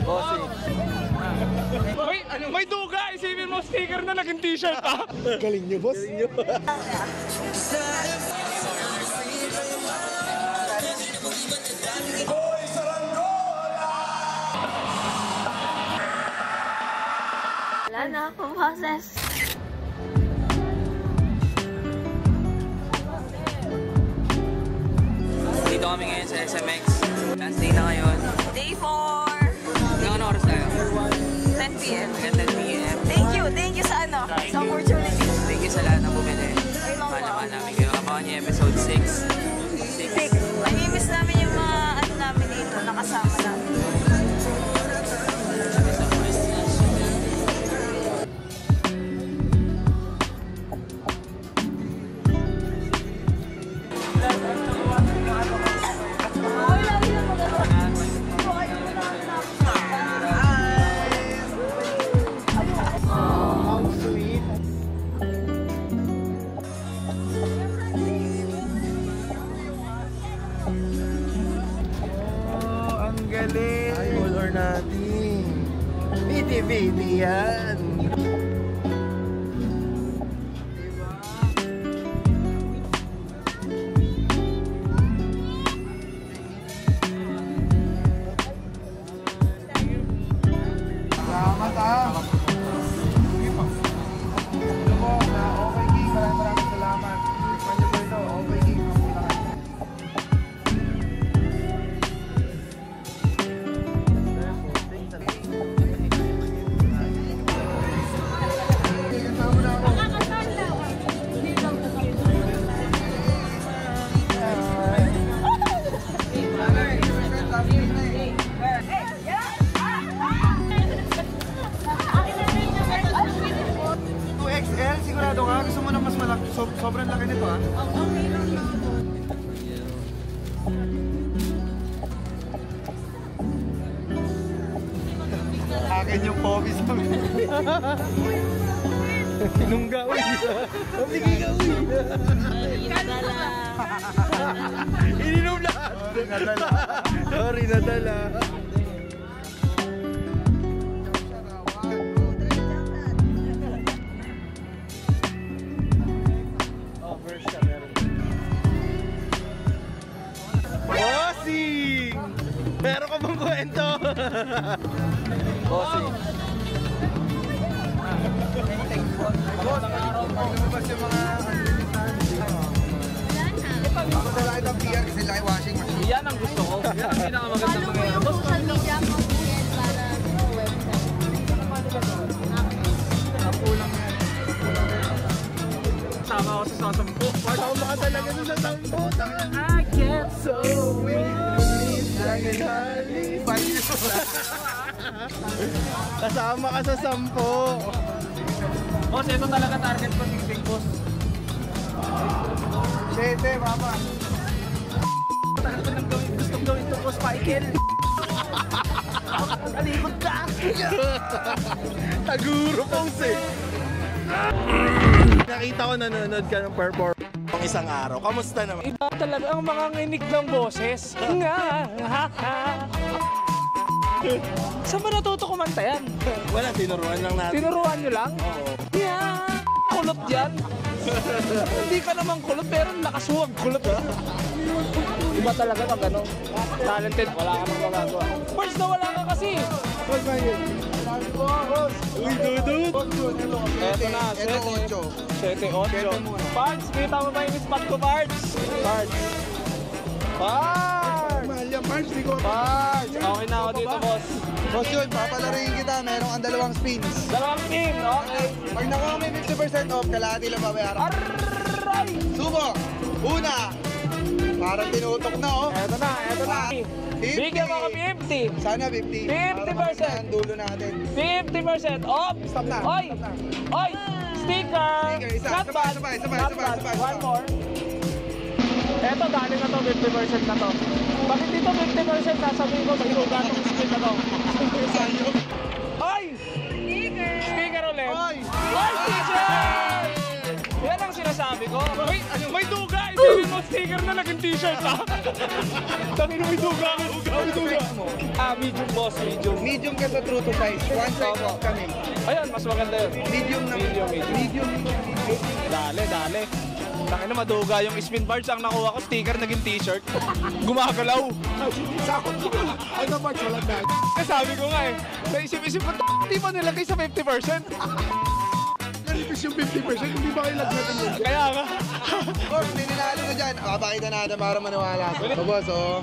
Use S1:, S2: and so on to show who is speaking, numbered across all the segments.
S1: Bossing.
S2: May duga! Isipin mo sticker na naging t-shirt pa!
S1: Galing nyo, boss. Galing nyo.
S3: Wala na akong boses.
S4: Dito kami ngayon sa SMX. Last day na ngayon.
S3: Day 4!
S4: Hanggang ano oras tayo?
S3: 10 PM.
S4: Hanggang 10 PM.
S3: Thank you sa ano, sa opportunity.
S4: Thank you sa lahat ng bumili. Mahal namin kayo. Abangan niyo episode 6.
S3: 6. Mamimiss namin yung mga ano namin dito, nakasama namin.
S1: All or nothing. Biti-biti yan. Salamat ah. Sige po. Ito po, okay King. Maraming salamat. Tikman niyo po ito. Okay King. XL, sigurado ka? Gusto mo na mas malaki? Sobrang laki nito ah.
S3: Okay lang yun.
S1: Akin yung pobis mo. Tinungga uy. Pabigay ka uy. Ininom lahat. Sorry, nadala. Bossing! Meron ka bang kwento? Bossing. Boss, lumabas yung mga madala itong PR kasi laki washing machine.
S2: Yan ang gusto ko. Yan ang pinakamagandang mangyayari. Boss,
S3: Social media mo yan para sa website.
S1: Kulang yan.
S2: tama ako sa sasampu.
S1: Tama ka talaga sa sampo.
S2: I get so
S1: kasama ka sa 10.
S2: Boss, ito talaga target ko, tingting boss.
S1: 7, mama.
S2: Tagal ko nang gawin, gusto gawin ito, boss, Michael. Alikot ka!
S1: Taguro pose eh. Nakita ko nanonood ka ng performance ng isang araw. Kamusta naman?
S2: Iba talaga ang mga nginig ng boses. Nga, saan ba natuto kumanta yan?
S1: Wala, tinuruan lang natin.
S2: Tinuruan nyo lang?
S1: Oo.
S2: Yeah, kulot yan. Hindi ka naman kulot, pero nakasuwag kulot. Iba talaga pag ano, talented, wala ka nang magagawa. First na wala ka kasi.
S1: Wag ba yun? Uy, dudut!
S2: Eto na, 7-8. Parts, kita mo ba yung spot ko, Parts? Parts.
S1: Mahal yan, Marge. Di ko.
S2: Parts! Okay na ako dito, boss.
S1: Boss yun, papalaruin kita. Meron kang 2 spins.
S2: Dalawang team, okay.
S1: Pag nakuha may 50% off, kalahati lang babayaran.
S2: Array!
S1: Subo! Una! Parang tinutok na, oh.
S2: Eto na.
S1: 50.
S2: Bigyan mo ko 50.
S1: Sana 50.
S2: 50%.
S1: Ang dulo natin.
S2: 50% off.
S1: Stop na.
S2: Oy!
S1: Stop na.
S2: Oy! Sticker!
S1: Sticker, isa.
S2: Not bad.
S1: Sabay.
S2: Not bad. One more. Eto, dali na to, 50% na to. Bakit dito 50% sasabihin ko, may lugar ng spin na to? Oy! Sticker ulit. Oy! Sticker! Yan ang sinasabi ko. May duga! Isipin mo Sticker na naging t-shirt ha. Tangin na may duga. May duga. Medium boss, medium.
S1: Medium ka sa true to size. One size off kami.
S2: Ayan, mas maganda yun.
S1: Medium na. Medium.
S2: Dali. Tangin na maduga yung spin bars. Ang nakuha ko, sticker naging t-shirt. Gumagalaw.
S1: Sakot ko. Ano ba? Wala na.
S2: Sabi ko nga eh. Naisip-isip ko, di ba nilagay sa 50%?
S1: Nalipis yung 50%. Hindi ba kayo natin yun?
S2: Kaya nga.
S1: Boss, may ninalo na dyan. Pakita natin para maniwala. Boss, oh.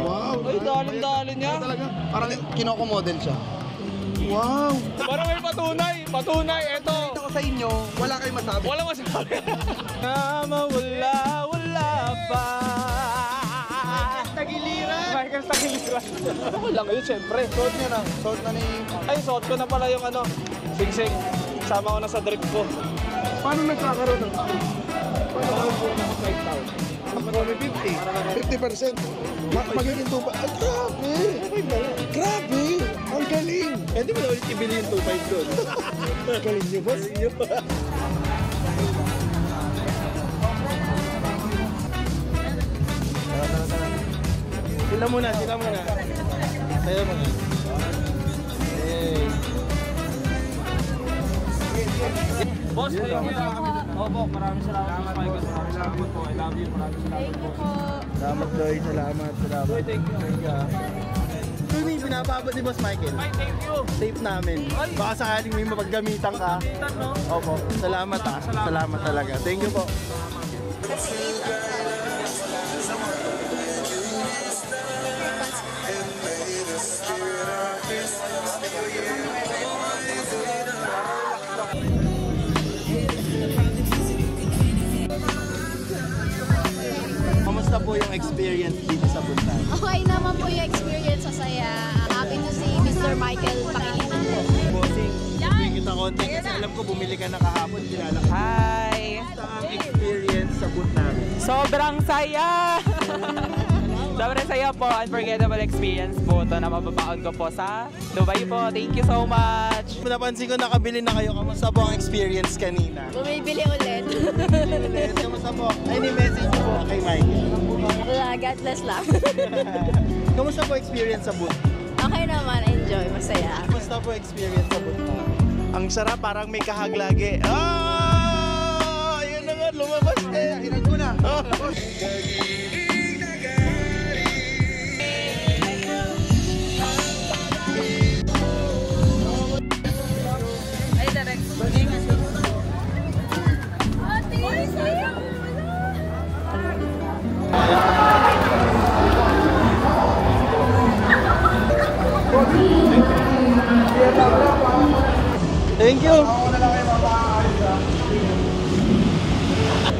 S1: Wow.
S2: Ay, dalin niya.
S1: Talaga. Parang kinoko-model siya. Wow.
S2: Parang may patunay. Patunay, eto.
S1: Ako sa inyo, wala kayong masabi.
S2: Wala masabi. Wala pa.
S1: Tagiliran.
S2: Michael Tagiliran. Ako lang yun, syempre.
S1: Suot niya na. Suot na ni...
S2: Ay, suot ko na pala yung ano, singsing. Sama ko na sa drip ko.
S1: Paano nagkakaroon ng... Paano may 50%. Magiging tupa. Ah, grabe! Grabe! Ang galing!
S2: Hindi mo na ulit ibili yung 2.5 doon.
S1: Galing niyo, boss.
S2: Sila muna. Sa'yo muna. Hey. Boss, thank you. Opo, maraming salamat. Maraming salamat po. I love you. Maraming salamat po.
S1: Salamat, Joy. Salamat.
S2: Thank you.
S1: So, may pinapabot ni Boss Michael.
S2: Ay, thank you.
S1: Tape namin. Baka sakaling may mapaggamitan ka. Opo. Salamat ah. Salamat talaga. Thank you po. Kamusta po yung experience dito sa Buntan?
S5: Okay naman po yung experience, masaya. Happy to see Mr. Michael Pangilinan po.
S1: Bossing, bigyan kita konti kasi alam ko bumili ka na kahapon, kilala ka.
S6: Hi!
S1: Kamusta ang experience sa booth namin?
S6: Sobrang saya! Sobrang saya po. Unforgettable experience po ito na mababaon ko po sa Dubai po. Thank you so much!
S1: Napansin ko nakabili na kayo. Kamusta po ang experience kanina?
S5: Bumibili ulit.
S1: Kamusta po? Any message po kay Michael?
S5: Wala, God bless lang.
S1: Kamusta po experience sa booth?
S5: Okay naman, enjoy, masaya.
S1: Kamusta po experience sa booth namin? Ang sarap, parang may kahag lagi. Ah! Ayun na nga, lumabas na. Hinag mo na.
S3: Ay, direct.
S1: Thank you.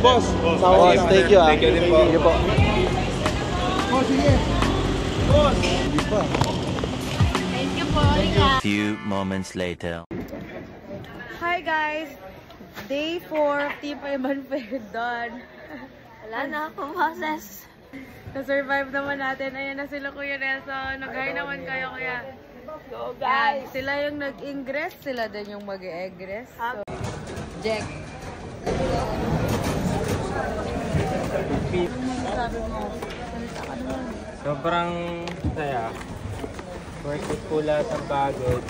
S1: Boss, thank you. Thank you din po. Thank you po. Boss, sige. Boss.
S5: Thank you po, Rika.
S7: Few moments later.
S3: Hi guys! Day 4 of Team Iman Fair done.
S5: Wala na akong boses.
S3: Na-survive naman natin. Ayan na sila Kuya Nelson. Nag-hi naman kayo Kuya.
S5: Go
S3: Yan, sila yung nag-ingress. Sila din yung mag-egress. So, Jack. Sabi mo, salita ka naman.
S8: Sobrang saya. Worth it po lahat ang pagod.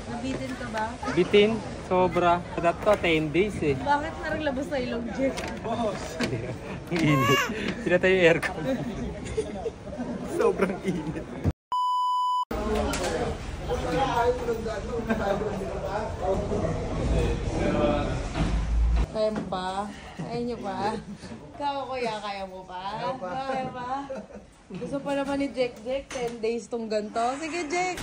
S3: Nabitin ka ba?
S8: Bitin, sobra. That to 10 days eh.
S3: Bakit parang labas na ilong Jack?
S8: Ang init. Sila tayo yung aircon.
S1: Sobrang init.
S3: Kaya mo pa? Kaya niyo pa? Ikaw Kuya, kaya mo pa? Kaya pa? Gusto pa naman ni Jack, 10 days tong ganito. Sige Jack!